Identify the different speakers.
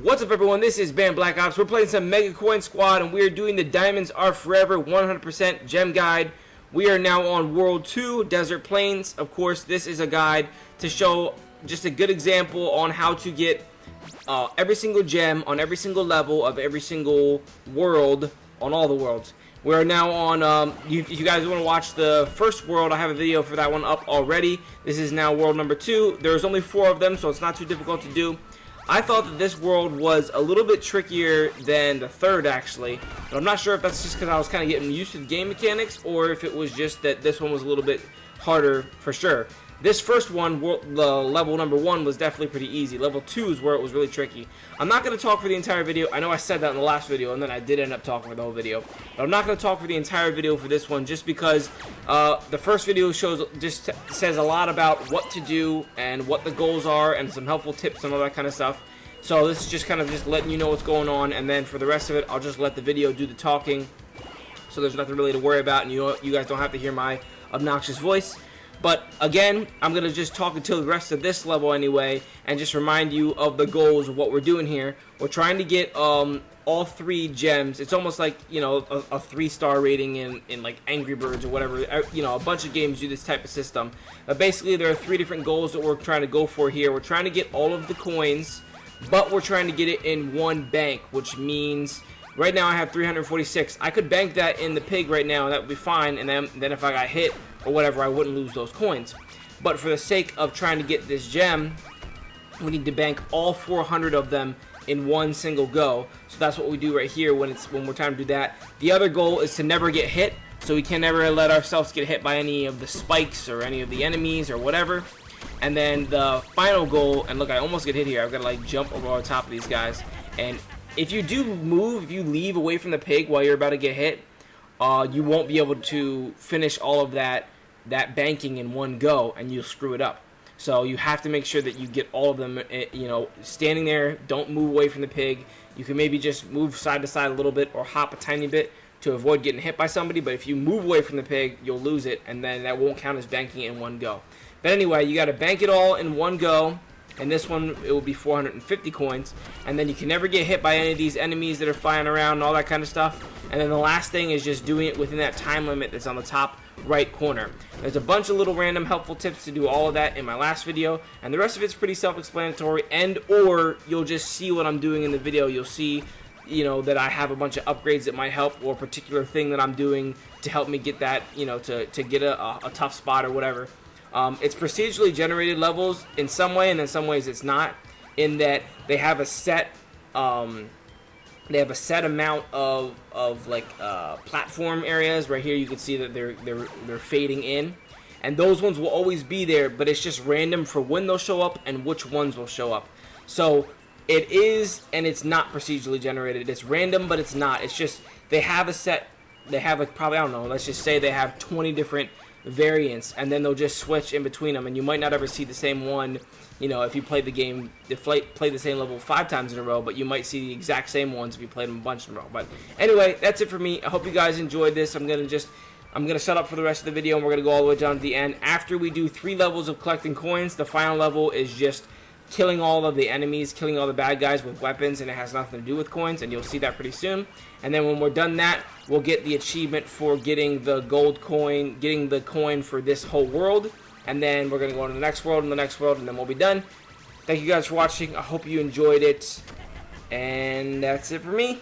Speaker 1: What's up, everyone? This is Bam Black Ops. We're playing some Mega Coin Squad, and we are doing the Diamonds Are Forever 100% Gem Guide. We are now on World 2, Desert Plains. Of course, this is a guide to show just a good example on how to get every single gem on every single level of every single world on all the worlds. We are now on, if you guys want to watch the first world, I have a video for that one up already. This is now world number 2. There's only 4 of them, so it's not too difficult to do. I thought that this world was a little bit trickier than the third, actually. But I'm not sure if that's just because I was kind of getting used to the game mechanics, or if it was just that this one was a little bit harder for sure. This first one, the level number 1, was definitely pretty easy. Level 2 is where it was really tricky. I'm not going to talk for the entire video. I know I said that in the last video, and then I did end up talking for the whole video. But I'm not going to talk for the entire video for this one, just because the first video says a lot about what to do and what the goals are, and some helpful tips and all that kind of stuff. So this is just kind of just letting you know what's going on, and then for the rest of it, I'll just let the video do the talking. So there's nothing really to worry about, and you guys don't have to hear my obnoxious voice. But again, I'm going to just talk until the rest of this level anyway, and just remind you of the goals of what we're doing here. We're trying to get all 3 gems. It's almost like, you know, a 3-star rating in like Angry Birds or whatever. You know, a bunch of games do this type of system. But basically, there are 3 different goals that we're trying to go for here. We're trying to get all of the coins, but we're trying to get it in one bank, which means right now I have 346. I could bank that in the pig right now, and that would be fine, and then if I got hit or whatever, I wouldn't lose those coins. But for the sake of trying to get this gem, we need to bank all 400 of them in one single go. So that's what we do right here when we're trying to do that. The other goal is to never get hit, so we can never let ourselves get hit by any of the spikes or any of the enemies or whatever. And then the final goal, and look, I almost get hit here. I've got to like jump over on top of these guys. And if you do move, if you leave away from the pig while you're about to get hit, you won't be able to finish all of that banking in one go, and you'll screw it up. So you have to make sure that you get all of them, you know, standing there. Don't move away from the pig. You can maybe just move side to side a little bit or hop a tiny bit to avoid getting hit by somebody. But if you move away from the pig, you'll lose it, and then that won't count as banking in one go. But anyway, you got to bank it all in one go. And this one, it will be 450 coins. And then you can never get hit by any of these enemies that are flying around and all that kind of stuff. And then the last thing is just doing it within that time limit that's on the top right corner. There's a bunch of little random helpful tips to do all of that in my last video. And the rest of it's pretty self-explanatory. Or you'll just see what I'm doing in the video. You'll see, you know, that I have a bunch of upgrades that might help, or a particular thing that I'm doing to help me get that, you know, to get a tough spot or whatever. It's procedurally generated levels in some way, and in some ways it's not, in that they have a set amount of like platform areas. Right here you can see that they're fading in, and those ones will always be there, but it's just random for when they'll show up and which ones will show up. So it is, and it's not procedurally generated. It's random, but it's not. It's just they have like probably, I don't know, let's just say they have 20 different variants, and then they'll just switch in between them, and you might not ever see the same one, you know, if you play the game, play the same level 5 times in a row, but you might see the exact same ones if you played them a bunch in a row. But anyway, that's it for me. I hope you guys enjoyed this. I'm gonna shut up for the rest of the video, and we're gonna go all the way down to the end. After we do 3 levels of collecting coins, the final level is just killing all of the enemies, killing all the bad guys with weapons, and it has nothing to do with coins, and you'll see that pretty soon. And then when we're done that, we'll get the achievement for getting the gold coin, getting the coin for this whole world, and then we're going to go on to the next world and the next world, and then we'll be done. Thank you guys for watching. I hope you enjoyed it, and that's it for me.